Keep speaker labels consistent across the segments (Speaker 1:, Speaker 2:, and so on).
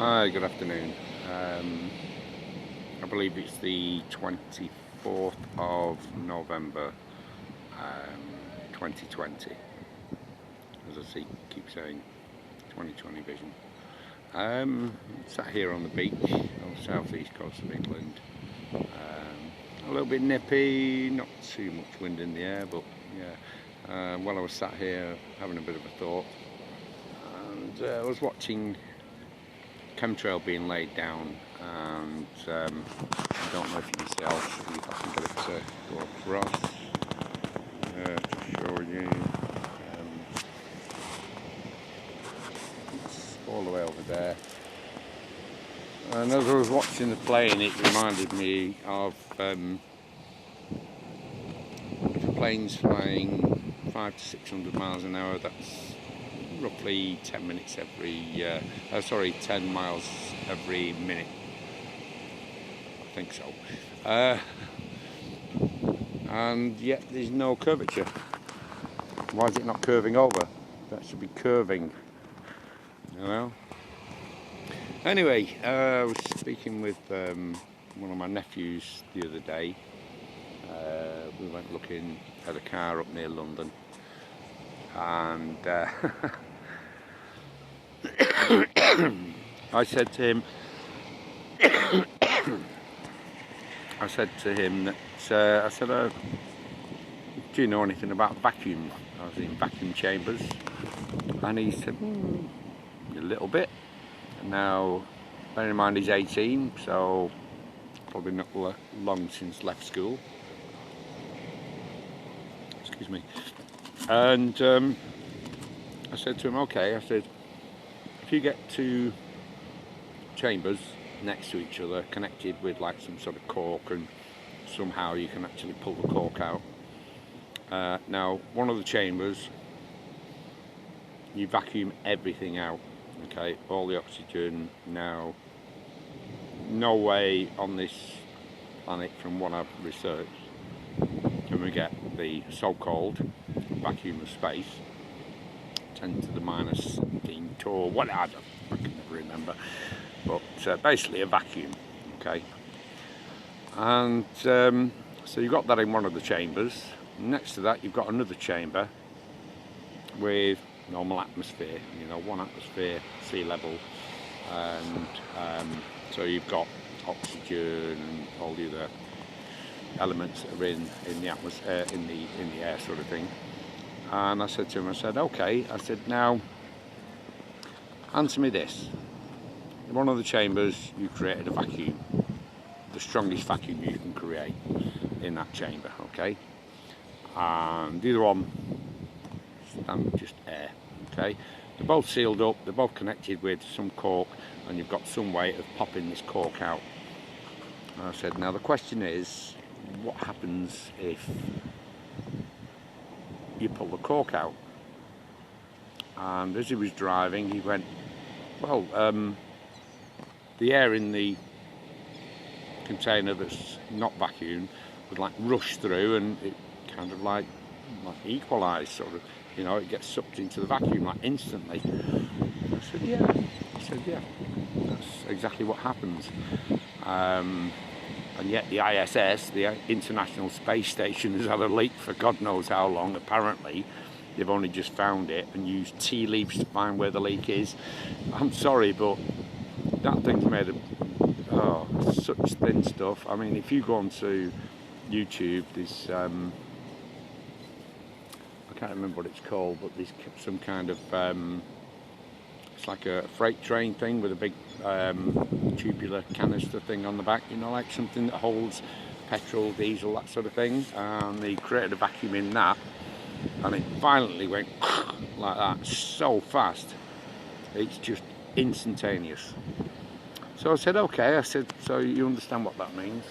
Speaker 1: Hi, good afternoon. I believe it's the 24th of November, 2020. As I keep saying, 2020 vision. Sat here on the beach on the southeast coast of England. A little bit nippy, not too much wind in the air, but yeah. While I was sat here having a bit of a thought, and I was watching chemtrail being laid down, and I don't know if you can see, I'll see if I can get it to go across to show you. It's all the way over there, and as I was watching the plane, it reminded me of if a plane's flying 500 to 600 miles an hour, that's roughly 10 minutes every 10 miles every minute, I think so, and yet there's no curvature. Why is it not curving over? That should be curving, you know. Anyway, I was speaking with one of my nephews the other day. We went looking at a car up near London, and I said to him that do you know anything about vacuum? I was in vacuum chambers, and he said a little bit. Now, bear in mind he's 18, so probably not long since left school. Excuse me. And I said to him, okay, I said, if you get two chambers next to each other, connected with like some sort of cork, and somehow you can actually pull the cork out. Now, one of the chambers, you vacuum everything out, okay, all the oxygen. Now, no way on this planet, from what I've researched, can we get the so-called vacuum of space, 10 to the minus 17 or what, I can never remember, but basically a vacuum, okay. And so you've got that in one of the chambers. Next to that, you've got another chamber with normal atmosphere, you know, 1 atmosphere, sea level, and so you've got oxygen and all the other elements that are in the atmosphere, in the air, sort of thing. And I said to him, I said, okay, I said, now answer me this. In one of the chambers, you created a vacuum, the strongest vacuum you can create in that chamber, okay? And the other one, just air, okay? They're both sealed up, they're both connected with some cork, and you've got some way of popping this cork out. And I said, now the question is, what happens if you pull the cork out? And as he was driving, he went, well, the air in the container that's not vacuumed would like rush through, and it kind of like equalise, sort of, you know, it gets sucked into the vacuum like instantly. I said, yeah, that's exactly what happens. And yet the ISS, the International Space Station, has had a leak for God knows how long. Apparently they've only just found it and used tea leaves to find where the leak is. I'm sorry, but that thing's made of such thin stuff. I mean, if you go onto YouTube, there's I can't remember what it's called, but there's some kind of it's like a freight train thing with a big tubular canister thing on the back, you know, like something that holds petrol, diesel, that sort of thing. And they created a vacuum in that, and it violently went like that, so fast, it's just instantaneous. So I said, okay, I said, so you understand what that means?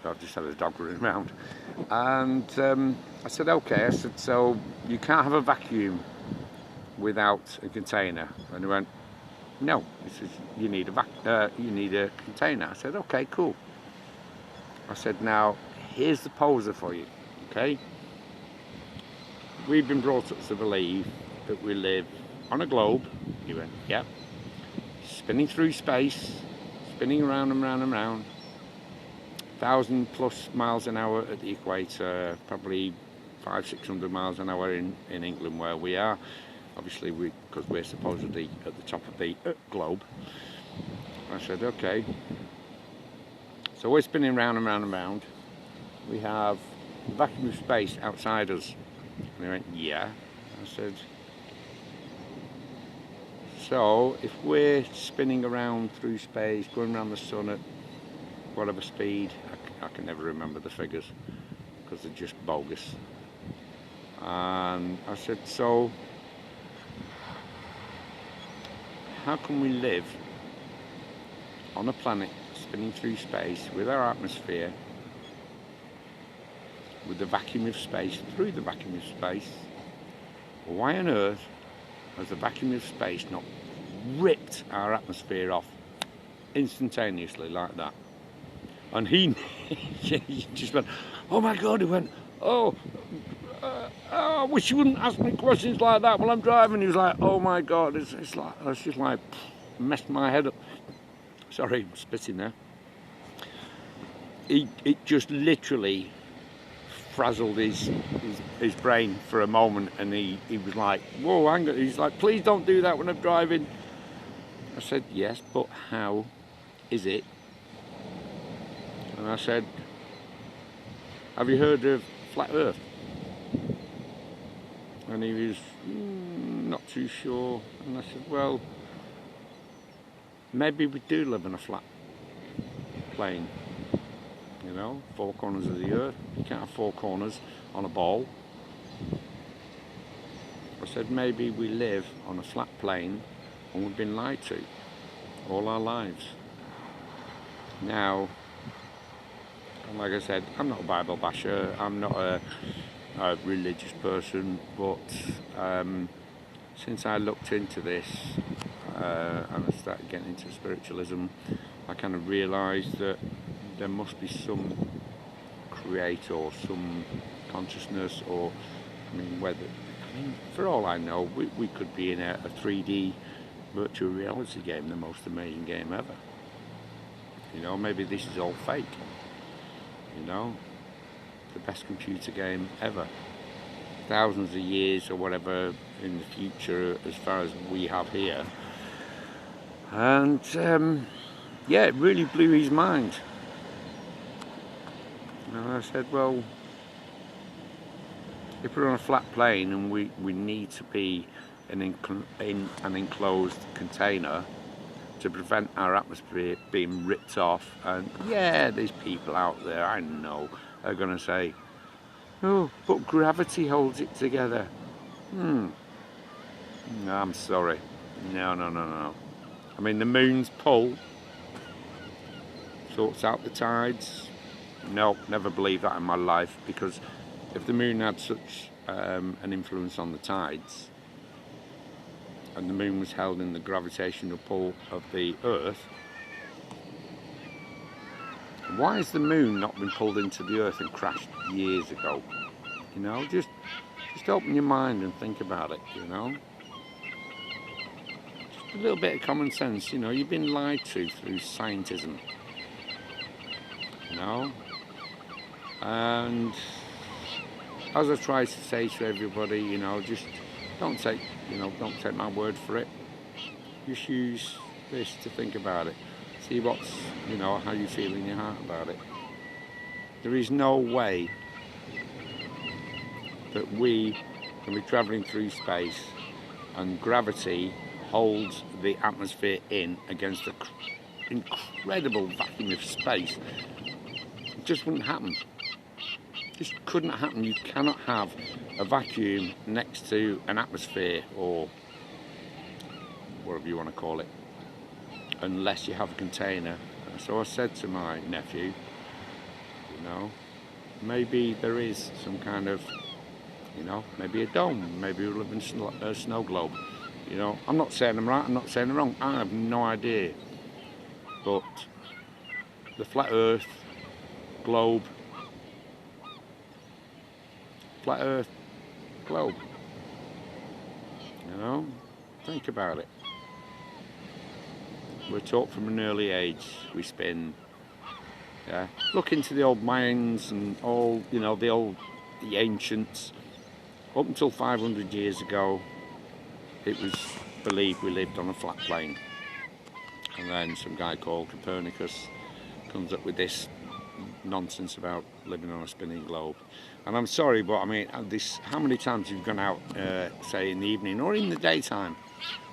Speaker 1: I've just had a dog running around, and I said, okay, I said, so you can't have a vacuum without a container? And he went, no. He says, you need a container. I said, okay, cool. I said, now here's the poser for you, okay? We've been brought up to believe that we live on a globe. He went, yep. spinning through space, spinning around and round and round, 1,000+ miles an hour at the equator, probably 500-600 miles an hour in England where we are. Obviously, because we're supposedly at the top of the globe. I said, okay. So we're spinning round and round and round. We have the vacuum of space outside us. And he went, yeah. I said, so if we're spinning around through space, going around the sun at whatever speed, I can never remember the figures because they're just bogus. And I said, so how can we live on a planet spinning through space with our atmosphere, with the vacuum of space, through the vacuum of space? Why on earth has the vacuum of space not ripped our atmosphere off instantaneously like that? And he just went, oh my God, he went, oh, I wish you wouldn't ask me questions like that while I'm driving. He was like, oh my God, it's just like messed my head up. Sorry, I'm spitting there. It just literally frazzled his brain for a moment, and he was like, whoa, hang on. He's like, please don't do that when I'm driving. I said, yes, but how is it? And I said, have you heard of flat Earth? And he was not too sure. And I said, well, maybe we do live in a flat plane. You know, 4 corners of the earth. You can't have 4 corners on a ball. I said, maybe we live on a flat plane and we've been lied to all our lives. Now, like I said, I'm not a Bible basher. I'm not a religious person, but since I looked into this and I started getting into spiritualism, I kind of realised that there must be some creator or some consciousness, or for all I know, we could be in a 3D virtual reality game, the most amazing game ever. You know, maybe this is all fake. You know, the best computer game ever. Thousands of years or whatever in the future, as far as we have here. And yeah, it really blew his mind. And I said, well, if we're on a flat plane and we need to be in an enclosed container to prevent our atmosphere being ripped off, and yeah, there's people out there, I know, are going to say, oh, but gravity holds it together. No, I'm sorry. No. I mean, the moon's pull sorts out the tides. No, never believed that in my life, because if the moon had such an influence on the tides, and the moon was held in the gravitational pull of the earth, why has the moon not been pulled into the earth and crashed years ago? You know, just open your mind and think about it, you know. Just a little bit of common sense, you know. You've been lied to through scientism, you know. And as I try to say to everybody, you know, just don't take my word for it. Just use this to think about it. See how you feel in your heart about it. There is no way that we can be travelling through space and gravity holds the atmosphere in against the incredible vacuum of space. It just wouldn't happen. Just couldn't happen. You cannot have a vacuum next to an atmosphere, or whatever you want to call it, unless you have a container. So I said to my nephew, you know, maybe there is some kind of, you know, maybe a dome, maybe we live in a snow globe. You know, I'm not saying I'm right, I'm not saying I'm wrong, I have no idea. But the flat earth globe, flat earth globe, you know, think about it. we're taught from an early age, we spin. Yeah, look into the old Mayans and all, you know, the ancients. Up until 500 years ago, it was believed we lived on a flat plane. And then some guy called Copernicus comes up with this nonsense about living on a spinning globe. And I'm sorry, but I mean, how many times you've gone out, say in the evening or in the daytime,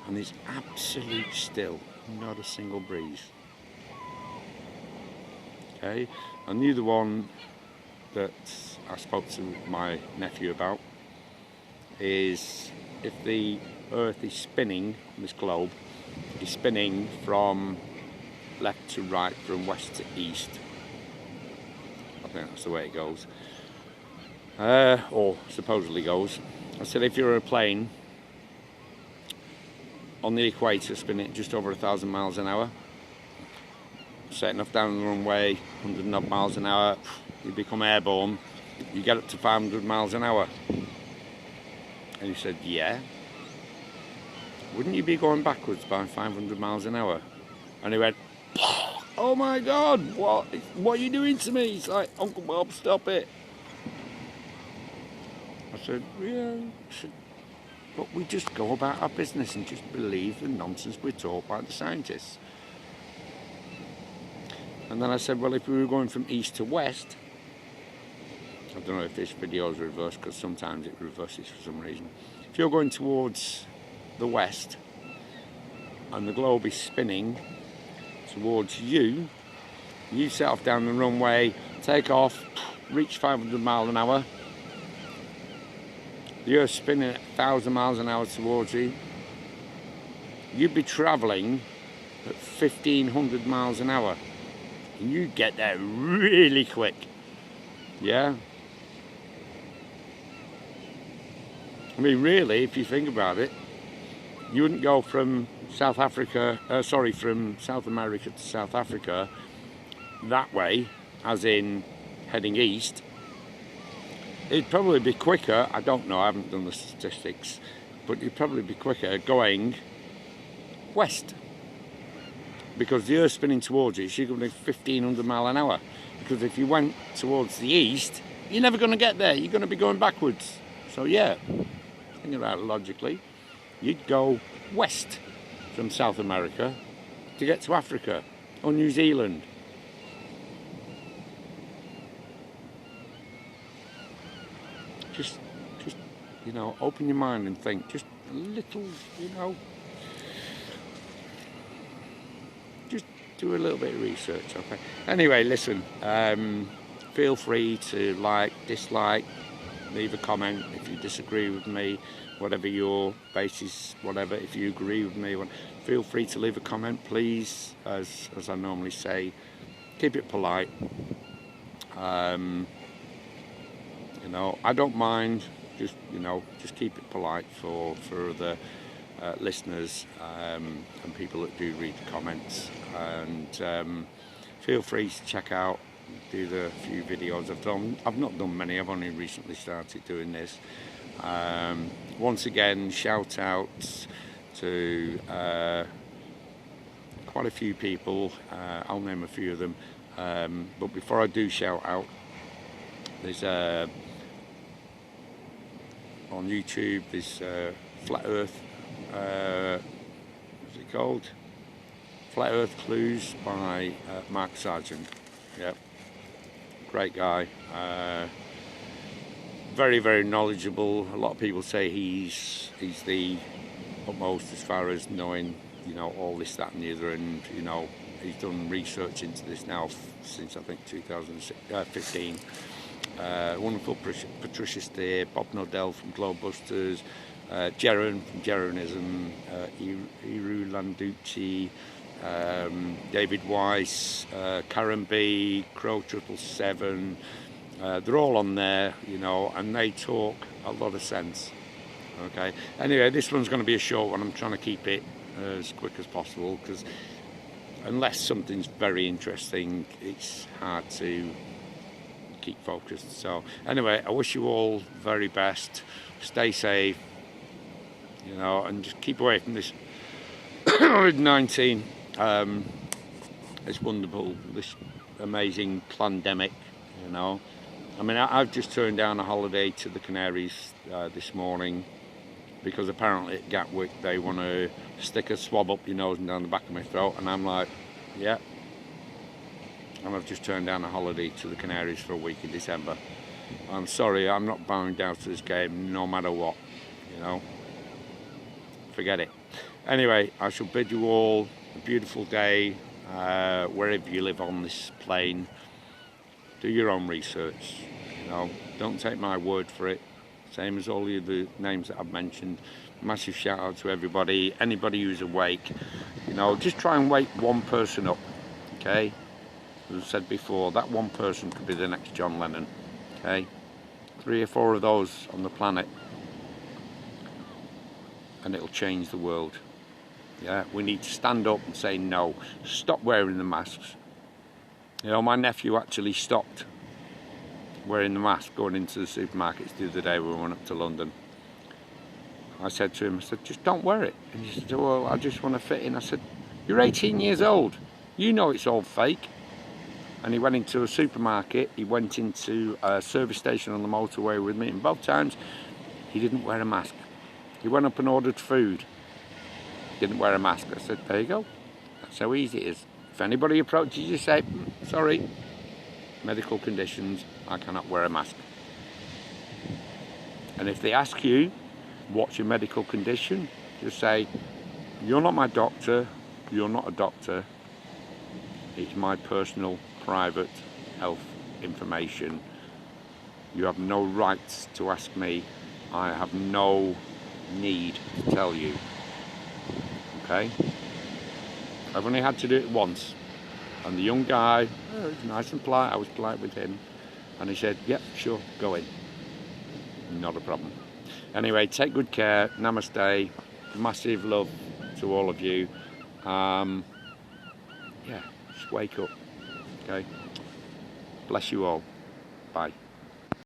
Speaker 1: and there's absolute still, not a single breeze. Okay, and the other one that I spoke to my nephew about is if the Earth is spinning, this globe is spinning from left to right, from west to east. I think that's the way it goes, or supposedly goes. I said if you're a plane on the equator spinning at just over 1,000 miles an hour, setting off down the runway, 100 odd miles an hour, you become airborne, you get up to 500 miles an hour. And he said, yeah. Wouldn't you be going backwards by 500 miles an hour? And he went, oh my God, what are you doing to me? It's like, Uncle Bob, stop it. I said, yeah. But we just go about our business and just believe the nonsense we're taught by the scientists. And then I said, well, if we were going from east to west, I don't know if this video is reversed because sometimes it reverses for some reason. If you're going towards the west and the globe is spinning towards you, you set off down the runway, take off, reach 500 miles an hour, the Earth's spinning at 1,000 miles an hour towards you, you'd be travelling at 1,500 miles an hour. And you get there really quick, yeah? I mean, really, if you think about it, you wouldn't go from South America to South Africa that way, as in heading east. It'd probably be quicker, I don't know, I haven't done the statistics, but it'd probably be quicker going west. Because the Earth's spinning towards you, so you're going to be 1,500 miles an hour. Because if you went towards the east, you're never going to get there. You're going to be going backwards. So yeah, think about it logically. You'd go west from South America to get to Africa or New Zealand. Just you know, open your mind and think. Just a little, you know. Do a little bit of research, okay? Anyway, listen, feel free to like, dislike, leave a comment if you disagree with me, whatever your basis, whatever, if you agree with me, feel free to leave a comment, please, as I normally say, keep it polite. You know, I don't mind, just, you know, just keep it polite for the listeners and people that do read the comments, and feel free to check out, do the few videos I've done. I've not done many, I've only recently started doing this. Once again, shout out to quite a few people, I'll name a few of them, but before I do shout out, there's on YouTube, there's Flat Earth, what's it called? Flat Earth Clues by Mark Sargent. Yep, great guy. Very, very knowledgeable. A lot of people say he's the utmost as far as knowing, you know, all this, that, and the other. And you know, he's done research into this now since I think 2015. Wonderful Patricia Steer, Bob Nodell from Globebusters, Jeroen from Jeroenism, Iru Landucci, David Weiss, Karen B, Crow 777. They're all on there, you know, and they talk a lot of sense. Okay. Anyway, this one's going to be a short one. I'm trying to keep it as quick as possible because unless something's very interesting, it's hard to keep focused. So anyway, I wish you all very best. Stay safe, you know, and just keep away from this COVID-19. It's wonderful, this amazing pandemic, you know. I mean, I've just turned down a holiday to the Canaries this morning because apparently at Gatwick they want to stick a swab up your nose and down the back of my throat, and I'm like, yeah. And I've just turned down a holiday to the Canaries for a week in December. I'm sorry, I'm not bowing down to this game no matter what, you know. Forget it. Anyway, I shall bid you all a beautiful day wherever you live on this plane. Do your own research, you know. Don't take my word for it. Same as all the other names that I've mentioned. Massive shout out to everybody, anybody who's awake. You know, just try and wake one person up, okay? As I said before, that one person could be the next John Lennon, okay? 3 or 4 of those on the planet, and it'll change the world. Yeah, we need to stand up and say no. Stop wearing the masks. You know, my nephew actually stopped wearing the mask going into the supermarkets the other day when we went up to London. I said to him, I said, just don't wear it. And he said, well, I just want to fit in. I said, you're 18 years old. You know it's all fake. And he went into a supermarket. He went into a service station on the motorway with me. And both times, he didn't wear a mask. He went up and ordered food. Didn't wear a mask. I said, there you go. That's how easy it is. If anybody approaches you, say, sorry, medical conditions, I cannot wear a mask. And if they ask you, what's your medical condition? Just say, you're not my doctor, you're not a doctor. It's my personal, private health information. You have no right to ask me. I have no need to tell you. Okay? I've only had to do it once. And the young guy, was nice and polite, I was polite with him. And he said, yep, sure, go in. Not a problem. Anyway, take good care. Namaste. Massive love to all of you. Yeah, just wake up. Okay? Bless you all. Bye.